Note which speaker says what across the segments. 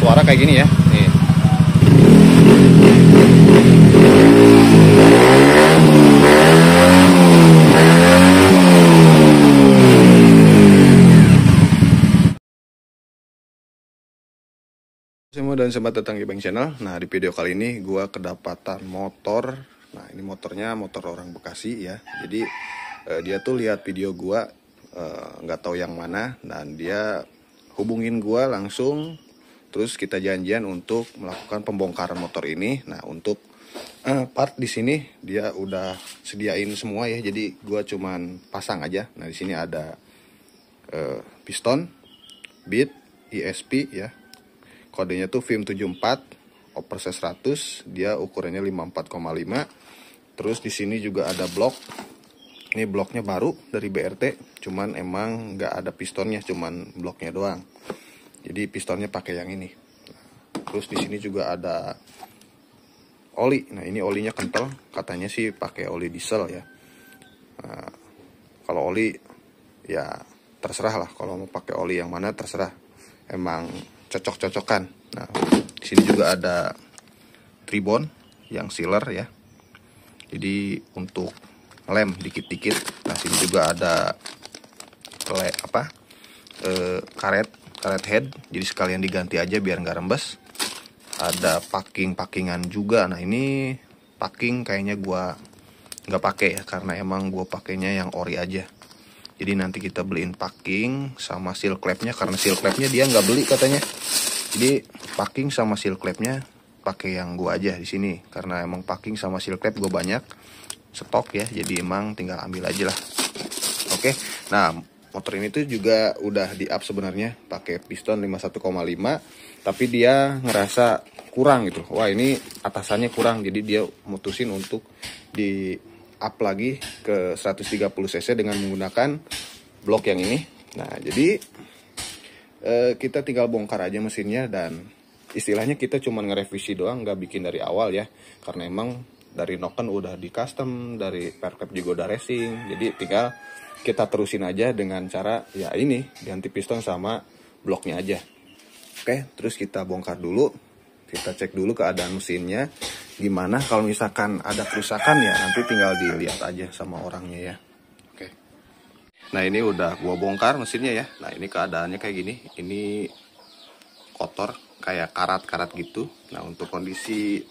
Speaker 1: suara kayak gini ya. Nih. Semua dan selamat datang di Bang Channel. Nah, di video kali ini gua kedapatan motor. Nah, ini motornya motor orang Bekasi ya. Jadi dia tuh lihat video gua, nggak tahu yang mana, dan dia hubungin gua langsung. Terus kita janjian untuk melakukan pembongkaran motor ini. Nah, untuk part di sini dia udah sediain semua ya. Jadi gua cuman pasang aja. Nah, di sini ada piston, bead, ESP ya. Kodenya tuh VIM 74, operasi 100, dia ukurannya 54,5. Terus di sini juga ada blok. Ini bloknya baru dari BRT, cuman emang nggak ada pistonnya, cuman bloknya doang. Jadi pistonnya pakai yang ini. Terus di sini juga ada oli. Nah, ini olinya kental, katanya sih pakai oli diesel ya. Nah, kalau oli ya terserah lah, kalau mau pakai oli yang mana terserah. Emang cocok-cocokan. Nah, di sini juga ada tribon yang sealer ya. Jadi untuk lem dikit-dikit. Nah, sini juga ada karet head. Jadi sekalian diganti aja biar nggak rembes. Ada packingan juga. Nah, ini packing kayaknya gua nggak pakai ya, karena emang gua pakainya yang ori aja. Jadi nanti kita beliin packing sama seal clamp-nya, karena seal clamp-nya dia nggak beli katanya. Jadi packing sama seal clamp-nya pakai yang gua aja di sini, karena emang packing sama seal clamp gua banyak stok ya. Jadi emang tinggal ambil aja lah. Oke. Nah, motor ini tuh juga udah di-up sebenarnya pakai piston 51,5, tapi dia ngerasa kurang gitu. Wah, ini atasannya kurang, jadi dia mutusin untuk di up lagi ke 130 cc dengan menggunakan blok yang ini. Nah, jadi kita tinggal bongkar aja mesinnya, dan istilahnya kita cuma ngerevisi doang, nggak bikin dari awal ya, karena emang dari noken udah di custom, dari perklep juga udah racing. Jadi tinggal kita terusin aja dengan cara ya ini, ganti piston sama bloknya aja. Oke, terus kita bongkar dulu, kita cek dulu keadaan mesinnya gimana. Kalau misalkan ada kerusakan ya nanti tinggal dilihat aja sama orangnya ya. Oke. Nah, ini udah gua bongkar mesinnya ya. Nah, ini keadaannya kayak gini. Ini kotor, kayak karat-karat gitu. Nah, untuk kondisi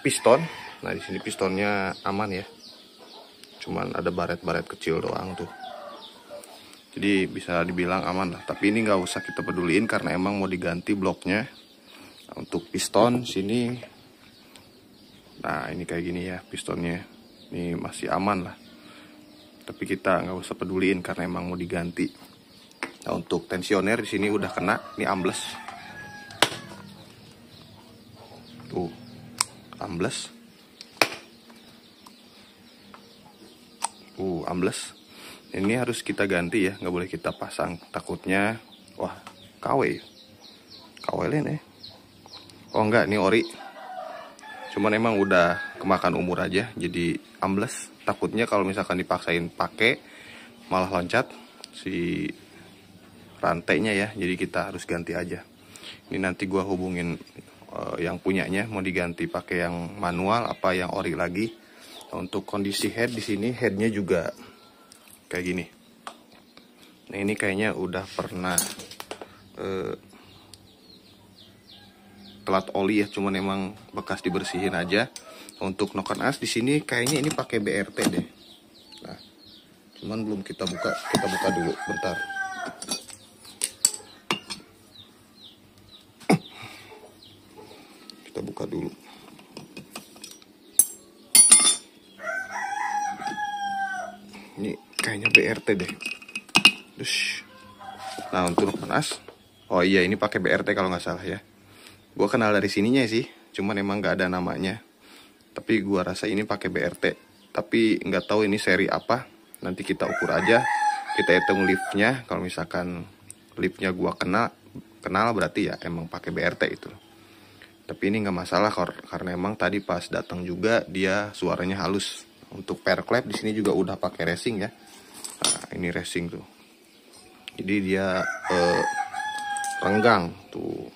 Speaker 1: piston, nah di sini pistonnya aman ya. Cuman ada baret-baret kecil doang tuh. Jadi bisa dibilang aman lah. Tapi ini nggak usah kita peduliin karena emang mau diganti bloknya. Nah, untuk piston sini, nah ini kayak gini ya pistonnya. Ini masih aman lah. Tapi kita nggak usah peduliin karena emang mau diganti. Nah, untuk tensioner di sini udah kena, ini ambles. Tuh, ambles. Ambles. Ini harus kita ganti ya, nggak boleh kita pasang. Takutnya, wah, KW lain ya. Oh enggak, ini ori. Cuman emang udah kemakan umur aja, jadi ambles. Takutnya kalau misalkan dipaksain pakai, malah loncat si rantainya ya. Jadi kita harus ganti aja. Ini nanti gua hubungin yang punyanya, mau diganti pakai yang manual apa yang ori lagi. Untuk kondisi head di sini, headnya juga kayak gini. Nah, ini kayaknya udah pernah telat oli ya, cuman emang bekas dibersihin aja. Untuk noken as di sini kayaknya ini pakai BRT deh. Nah, cuman belum kita buka dulu, bentar. Kita buka dulu. Ini kayaknya BRT deh. Nah, untuk noken as, oh iya ini pakai BRT kalau nggak salah ya. Gue kenal dari sininya sih, cuman emang nggak ada namanya. Tapi gue rasa ini pakai BRT. Tapi nggak tahu ini seri apa. Nanti kita ukur aja. Kita hitung liftnya. Kalau misalkan liftnya gue kenal berarti ya emang pakai BRT itu. Tapi ini nggak masalah karena emang tadi pas datang juga dia suaranya halus. Untuk perklep di sini juga udah pakai racing ya. Nah, ini racing tuh. Jadi dia renggang tuh.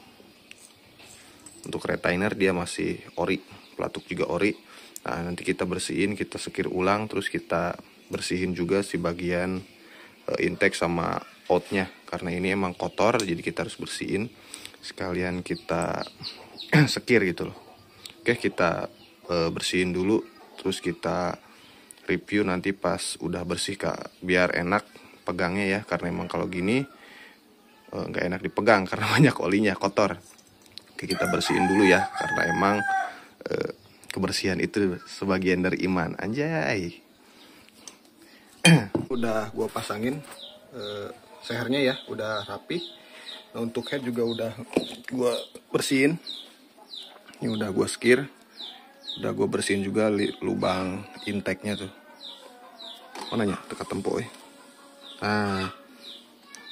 Speaker 1: Untuk retainer dia masih ori, pelatuk juga ori. Nah nanti kita bersihin, kita sekir ulang, terus kita bersihin juga si bagian intake sama outnya, karena ini emang kotor jadi kita harus bersihin sekalian kita sekir gitu loh. Oke, kita bersihin dulu, terus kita review nanti pas udah bersih Kak, biar enak pegangnya ya, karena emang kalau gini nggak enak dipegang karena banyak olinya, kotor. Oke, kita bersihin dulu ya, karena emang kebersihan itu sebagian dari iman, anjay. Udah gua pasangin sehernya ya, udah rapi. Nah, untuk head juga udah gua bersihin. Ini udah gua skir, udah gua bersihin juga lubang intake-nya tuh. Mananya dekat tempo ya. Nah,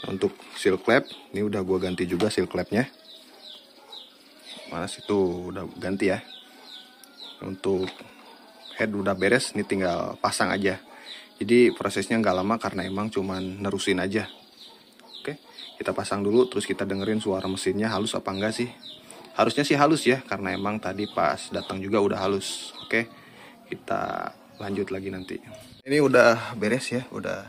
Speaker 1: untuk seal clamp ini udah gua ganti juga seal clamp-nya. Mana situ udah ganti ya. Untuk head udah beres, ini tinggal pasang aja. Jadi prosesnya nggak lama karena emang cuman nerusin aja. Oke, kita pasang dulu, terus kita dengerin suara mesinnya halus apa enggak sih. Harusnya sih halus ya, karena emang tadi pas datang juga udah halus. Oke, kita lanjut lagi nanti. Ini udah beres ya, udah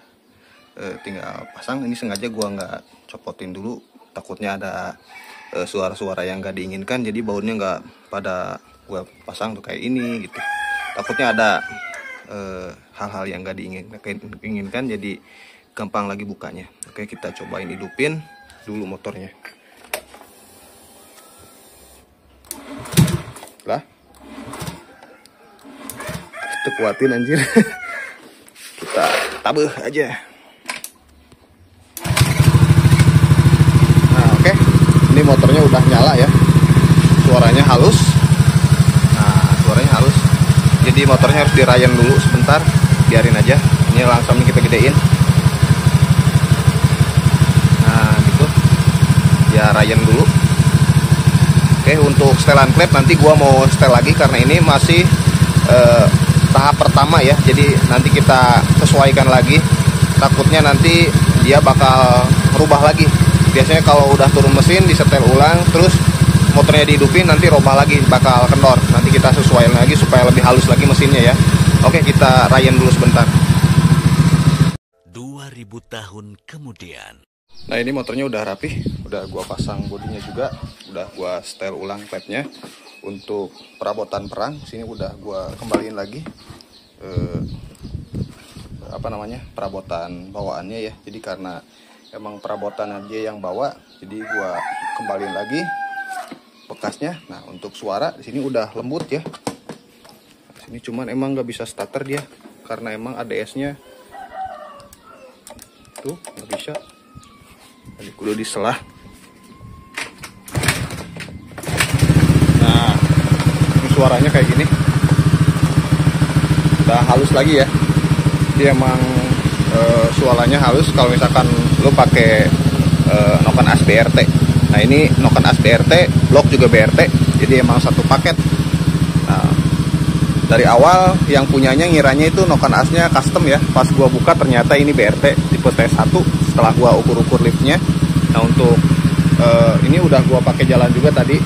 Speaker 1: tinggal pasang. Ini sengaja gua nggak copotin dulu, takutnya ada suara-suara yang nggak diinginkan, jadi bautnya nggak pada gua pasang tuh kayak ini gitu. Takutnya ada hal-hal yang gak diinginkan, jadi gampang lagi bukanya. Oke, kita cobain hidupin dulu motornya. Lah, kita kuatin anjir. Kita tabeh aja. Nah oke, ini motornya udah nyala ya, suaranya halus. Nah suaranya halus, jadi motornya harus dirayan dulu sebentar, biarin aja. Ini langsung kita gedein. Nah gitu, ya rayan dulu. Oke, untuk setelan klep nanti gua mau setel lagi karena ini masih tahap pertama ya. Jadi nanti kita sesuaikan lagi. Takutnya nanti dia bakal merubah lagi. Biasanya kalau udah turun mesin disetel ulang, terus motornya dihidupin, nanti robah lagi, bakal kendor. Nanti kita sesuaikan lagi supaya lebih halus lagi mesinnya ya. Oke, kita rayan dulu sebentar.
Speaker 2: 2000 tahun kemudian.
Speaker 1: Nah ini motornya udah rapi, udah gua pasang bodinya juga, udah gua setel ulang klepnya. Untuk perabotan perang, sini udah gua kembaliin lagi perabotan bawaannya ya. Jadi karena emang perabotan aja yang bawa, jadi gua kembaliin lagi bekasnya. Nah untuk suara di sini udah lembut ya. Sini cuman emang nggak bisa starter dia karena emang ADS-nya tuh nggak bisa. Ini kudu diselah. Nah ini suaranya kayak gini. Udah halus lagi ya. Dia emang suaranya halus kalau misalkan lo pakai noken as BRT. Nah ini noken as BRT, blok juga BRT, jadi emang satu paket. Nah, dari awal yang punyanya ngiranya itu noken asnya custom ya. Pas gua buka ternyata ini BRT tipe T1 setelah gua ukur-ukur liftnya. Nah untuk ini udah gua pakai jalan juga tadi,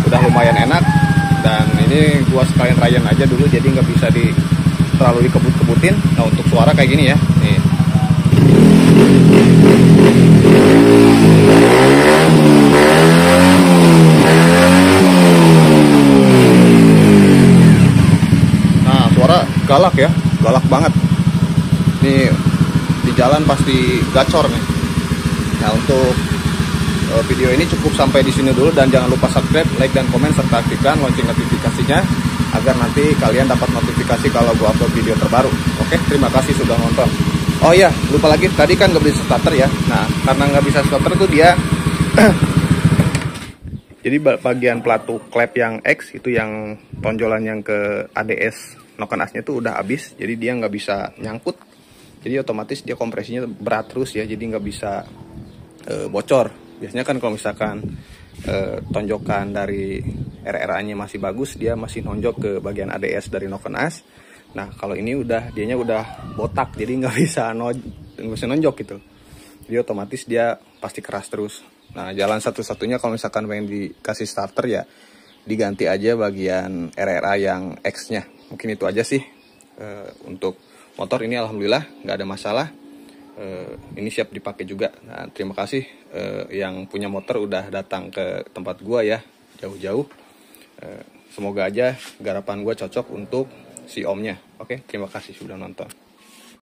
Speaker 1: udah lumayan enak. Dan ini gua sekalian rayan aja dulu, jadi nggak bisa terlalu dikebut-kebutin. Nah untuk suara kayak gini ya, nih. Nah suara galak ya, galak banget. Ini di jalan pasti gacor nih. Nah untuk video ini cukup sampai di sini dulu, dan jangan lupa subscribe, like dan komen serta aktifkan lonceng notifikasinya agar nanti kalian dapat notifikasi kalau gua upload video terbaru. Oke, terima kasih sudah nonton. Oh iya, lupa lagi, tadi kan nggak bisa starter ya. Nah, karena nggak bisa starter tuh dia jadi bagian pelatuk klep yang X itu yang tonjolan yang ke ADS noken asnya tuh udah habis, jadi dia nggak bisa nyangkut. Jadi otomatis dia kompresinya berat terus ya, jadi nggak bisa bocor. Biasanya kan kalau misalkan tonjokan dari RRA-nya masih bagus, dia masih nonjok ke bagian ADS dari noken as. Nah kalau ini dianya udah botak, jadi nggak bisa nonjok gitu. Jadi otomatis dia pasti keras terus. Nah jalan satu-satunya kalau misalkan pengen dikasih starter ya diganti aja bagian RRA yang X-nya. Mungkin itu aja sih. Untuk motor ini alhamdulillah nggak ada masalah. Ini siap dipakai juga. Nah, terima kasih yang punya motor udah datang ke tempat gua ya, jauh-jauh. Semoga aja garapan gua cocok untuk si omnya. Oke, terima kasih sudah nonton.